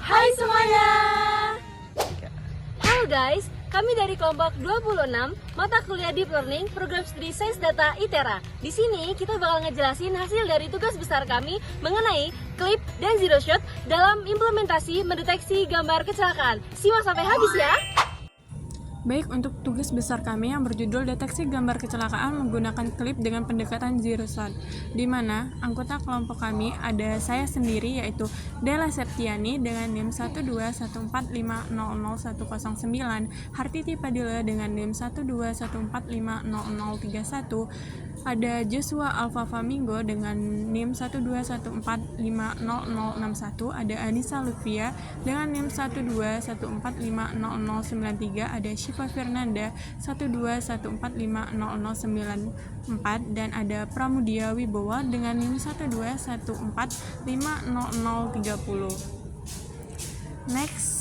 Hai semuanya. Halo guys, kami dari kelompok 26 mata kuliah Deep Learning Program Studi Sains Data ITERA. Di sini kita bakal ngejelasin hasil dari tugas besar kami mengenai clip dan zero shot dalam implementasi mendeteksi gambar kecelakaan. Simak sampai habis ya. Baik, untuk tugas besar kami yang berjudul Deteksi Gambar Kecelakaan menggunakan klip dengan pendekatan zero shot, di mana anggota kelompok kami ada saya sendiri yaitu Della Septiani dengan NIM 12145000109, Hartiti Padilla dengan NIM 121450031, ada Joshua Alfa Flamingo dengan NIM 121450061, ada Anissa Lutfia dengan NIM 121450093, ada Syifa Fernanda 121450094, dan ada Pramudia Wibowo dengan NIM 121450030. Next.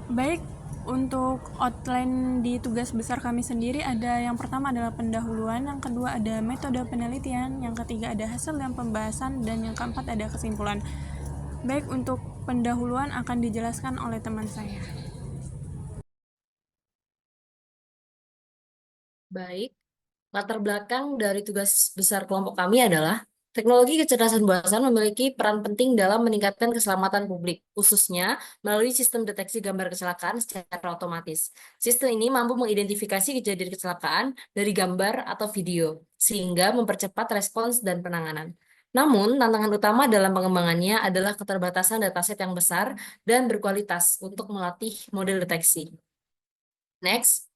Baik, untuk outline di tugas besar kami sendiri ada yang pertama adalah pendahuluan, yang kedua ada metode penelitian, yang ketiga ada hasil dan pembahasan, dan yang keempat ada kesimpulan. Baik, untuk pendahuluan akan dijelaskan oleh teman saya. Baik, latar belakang dari tugas besar kelompok kami adalah teknologi kecerdasan buatan memiliki peran penting dalam meningkatkan keselamatan publik, khususnya melalui sistem deteksi gambar kecelakaan secara otomatis. Sistem ini mampu mengidentifikasi kejadian kecelakaan dari gambar atau video, sehingga mempercepat respons dan penanganan. Namun, tantangan utama dalam pengembangannya adalah keterbatasan dataset yang besar dan berkualitas untuk melatih model deteksi. Next.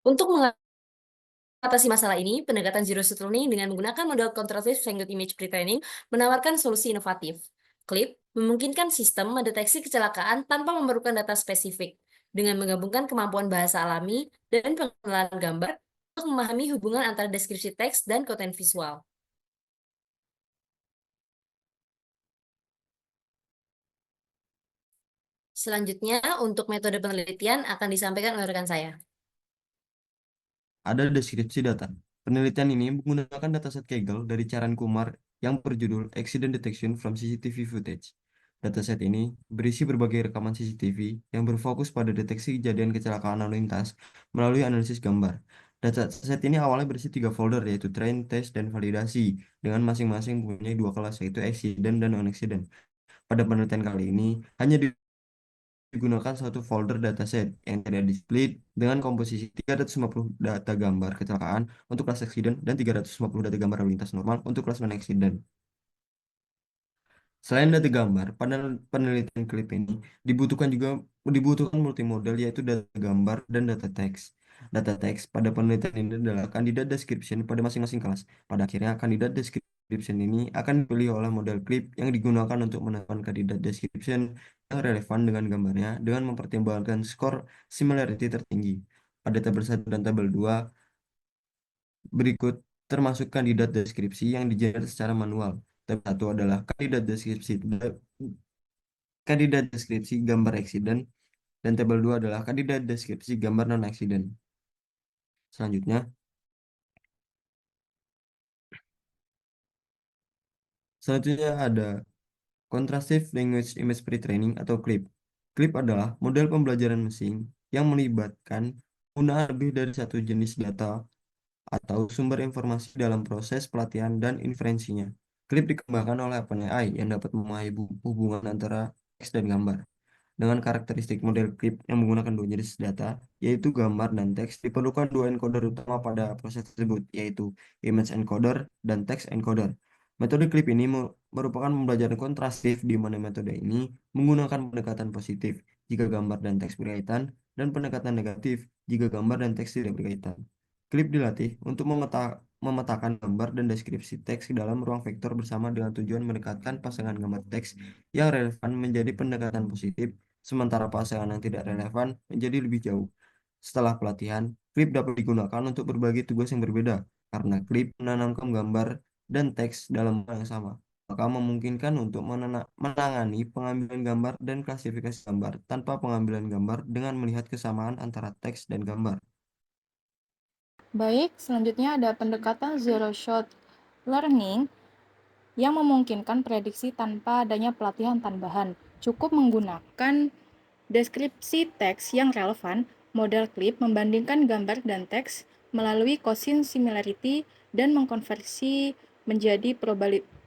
Untuk mengatasi masalah ini, pendekatan zero shot learning dengan menggunakan model Contrastive Single Image Pre-training menawarkan solusi inovatif. CLIP memungkinkan sistem mendeteksi kecelakaan tanpa memerlukan data spesifik, dengan menggabungkan kemampuan bahasa alami dan pengenalan gambar untuk memahami hubungan antara deskripsi teks dan konten visual. Selanjutnya, untuk metode penelitian akan disampaikan oleh rekan saya. Ada deskripsi data. Penelitian ini menggunakan dataset Kaggle dari Charan Kumar yang berjudul Accident Detection from CCTV Footage. Dataset ini berisi berbagai rekaman CCTV yang berfokus pada deteksi kejadian kecelakaan lalu lintas melalui analisis gambar. Dataset ini awalnya berisi 3 folder, yaitu train, test, dan validasi, dengan masing-masing mempunyai 2 kelas, yaitu accident dan non-accident. Pada penelitian kali ini, hanya digunakan satu folder dataset yang tidak di-split dengan komposisi 350 data gambar kecelakaan untuk kelas accident dan 350 data gambar lalu lintas normal untuk kelas non-accident. Selain data gambar, pada penelitian klip ini dibutuhkan multimodal, yaitu data gambar dan data teks. Data teks pada penelitian ini adalah kandidat description pada masing-masing kelas. Pada akhirnya, kandidat description ini akan dipilih oleh model klip yang digunakan untuk menentukan kandidat description yang relevan dengan gambarnya dengan mempertimbangkan skor similarity tertinggi. Pada tabel 1 dan tabel 2 berikut termasuk kandidat deskripsi yang digenerate secara manual. Tabel 1 adalah kandidat deskripsi gambar accident, dan tabel 2 adalah kandidat deskripsi gambar non-accident. Selanjutnya, ada Contrastive Language Image Pre-training atau CLIP. CLIP adalah model pembelajaran mesin yang melibatkan penggunaan lebih dari satu jenis data atau sumber informasi dalam proses pelatihan dan inferensinya. CLIP dikembangkan oleh OpenAI yang dapat memahami hubungan antara teks dan gambar. Dengan karakteristik model CLIP yang menggunakan 2 jenis data, yaitu gambar dan teks, diperlukan 2 encoder utama pada proses tersebut, yaitu image encoder dan text encoder. Metode CLIP ini merupakan pembelajaran kontrastif, di mana metode ini menggunakan pendekatan positif jika gambar dan teks berkaitan, dan pendekatan negatif jika gambar dan teks tidak berkaitan. CLIP dilatih untuk memetakan gambar dan deskripsi teks dalam ruang vektor bersama dengan tujuan mendekatkan pasangan gambar teks yang relevan menjadi pendekatan positif, sementara pasangan yang tidak relevan menjadi lebih jauh. Setelah pelatihan, klip dapat digunakan untuk berbagai tugas yang berbeda, karena klip menanamkan gambar dan teks dalam hal yang sama. maka memungkinkan untuk menangani pengambilan gambar dan klasifikasi gambar tanpa pengambilan gambar dengan melihat kesamaan antara teks dan gambar. Baik, selanjutnya ada pendekatan zero shot learning yang memungkinkan prediksi tanpa adanya pelatihan tambahan. Cukup menggunakan deskripsi teks yang relevan, model clip membandingkan gambar dan teks melalui Gaussian similarity dan mengkonversi menjadi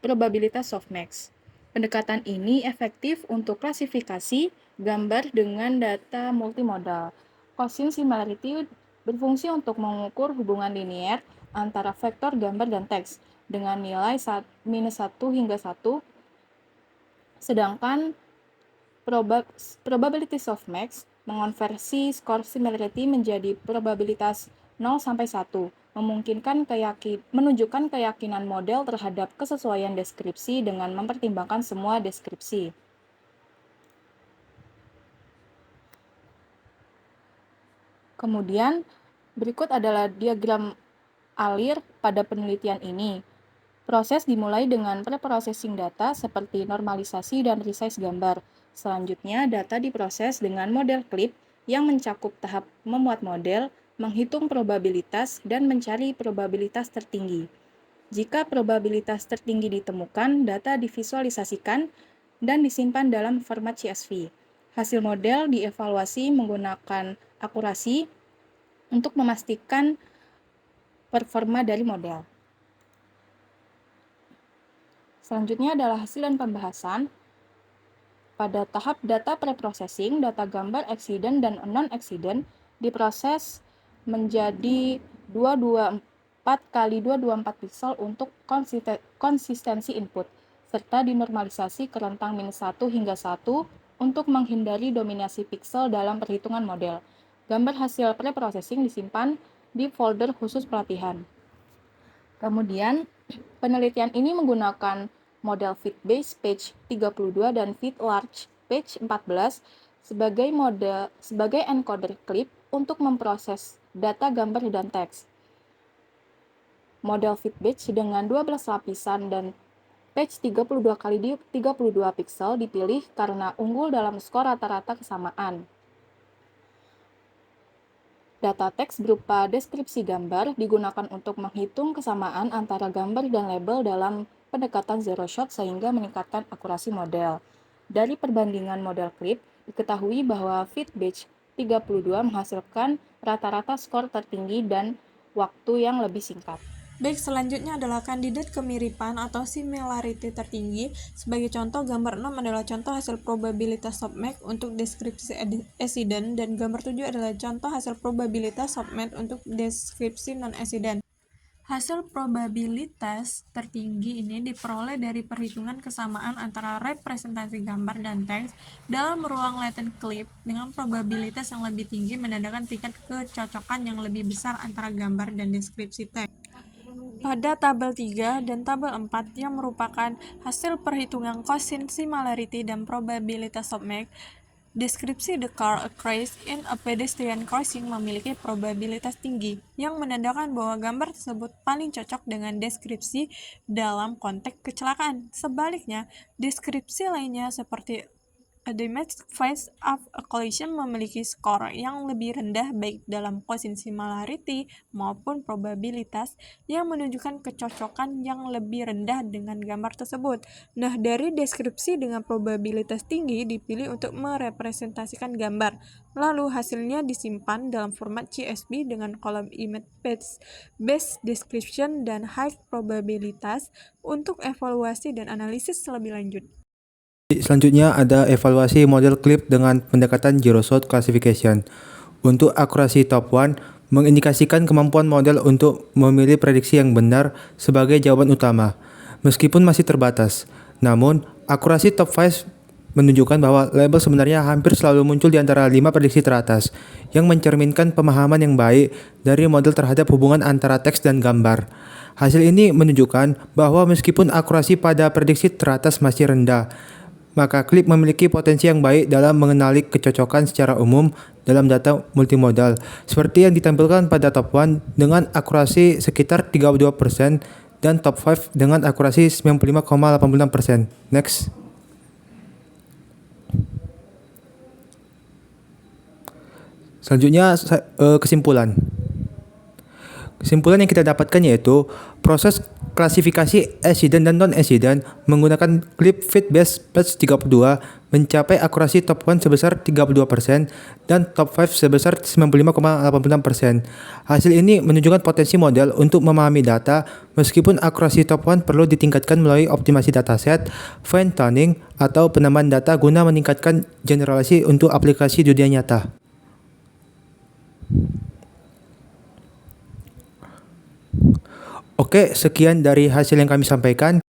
probabilitas softmax. Pendekatan ini efektif untuk klasifikasi gambar dengan data multimodal. Gaussian similarity berfungsi untuk mengukur hubungan linier antara vektor gambar dan teks dengan nilai -1 hingga 1, sedangkan probability softmax mengonversi skor similarity menjadi probabilitas 0 sampai 1, menunjukkan keyakinan model terhadap kesesuaian deskripsi dengan mempertimbangkan semua deskripsi. Kemudian, berikut adalah diagram alir pada penelitian ini. Proses dimulai dengan preprocessing data seperti normalisasi dan resize gambar. Selanjutnya, data diproses dengan model clip yang mencakup tahap memuat model, menghitung probabilitas, dan mencari probabilitas tertinggi. Jika probabilitas tertinggi ditemukan, data divisualisasikan dan disimpan dalam format CSV. Hasil model dievaluasi menggunakan akurasi untuk memastikan performa dari model. Selanjutnya adalah hasil dan pembahasan. Pada tahap data preprocessing, data gambar accident dan non-accident diproses menjadi 224 kali 224 pixel untuk konsistensi input, serta dinormalisasi ke rentang -1 hingga 1 untuk menghindari dominasi pixel dalam perhitungan model. Gambar hasil preprocessing disimpan di folder khusus pelatihan. Kemudian, penelitian ini menggunakan model FitBase page 32 dan FitLarge page 14 sebagai encoder clip untuk memproses data gambar dan teks. Model FitBase dengan 12 lapisan dan page 32 kali 32 pixel dipilih karena unggul dalam skor rata-rata kesamaan. Data teks berupa deskripsi gambar digunakan untuk menghitung kesamaan antara gambar dan label dalam pendekatan zero shot sehingga meningkatkan akurasi model. Dari perbandingan model clip, diketahui bahwa FitBase 32 menghasilkan rata-rata skor tertinggi dan waktu yang lebih singkat. Baik, selanjutnya adalah kandidat kemiripan atau similarity tertinggi. Sebagai contoh, gambar 6 adalah contoh hasil probabilitas softmax untuk deskripsi accident dan gambar 7 adalah contoh hasil probabilitas softmax untuk deskripsi non-accident. Hasil probabilitas tertinggi ini diperoleh dari perhitungan kesamaan antara representasi gambar dan teks dalam ruang latent clip dengan probabilitas yang lebih tinggi menandakan tingkat kecocokan yang lebih besar antara gambar dan deskripsi teks. Pada tabel 3 dan tabel 4 yang merupakan hasil perhitungan Gaussian similarity dan probabilitas softmax, deskripsi the car occurs in a pedestrian crossing memiliki probabilitas tinggi, yang menandakan bahwa gambar tersebut paling cocok dengan deskripsi dalam konteks kecelakaan. Sebaliknya, deskripsi lainnya seperti a damaged face of a collision memiliki skor yang lebih rendah baik dalam Gaussian similarity maupun probabilitas yang menunjukkan kecocokan yang lebih rendah dengan gambar tersebut. Nah, dari deskripsi dengan probabilitas tinggi dipilih untuk merepresentasikan gambar. Lalu hasilnya disimpan dalam format CSV dengan kolom image page, base description, dan high probabilitas untuk evaluasi dan analisis lebih lanjut. Selanjutnya ada evaluasi model clip dengan pendekatan zero shot classification. Untuk akurasi top 1, mengindikasikan kemampuan model untuk memilih prediksi yang benar sebagai jawaban utama, meskipun masih terbatas. Namun, akurasi top 5 menunjukkan bahwa label sebenarnya hampir selalu muncul di antara 5 prediksi teratas, yang mencerminkan pemahaman yang baik dari model terhadap hubungan antara teks dan gambar. Hasil ini menunjukkan bahwa meskipun akurasi pada prediksi teratas masih rendah, maka clip memiliki potensi yang baik dalam mengenali kecocokan secara umum dalam data multimodal, seperti yang ditampilkan pada top 1 dengan akurasi sekitar 32% dan top 5 dengan akurasi 95,86%. Next. Selanjutnya kesimpulan. Kesimpulan yang kita dapatkan yaitu proses klasifikasi accident dan non-accident menggunakan clip fit base patch 32 mencapai akurasi top 1 sebesar 32% dan top 5 sebesar 95,86%. Hasil ini menunjukkan potensi model untuk memahami data meskipun akurasi top 1 perlu ditingkatkan melalui optimasi dataset, fine tuning, atau penambahan data guna meningkatkan generalisasi untuk aplikasi dunia nyata. Oke, sekian dari hasil yang kami sampaikan.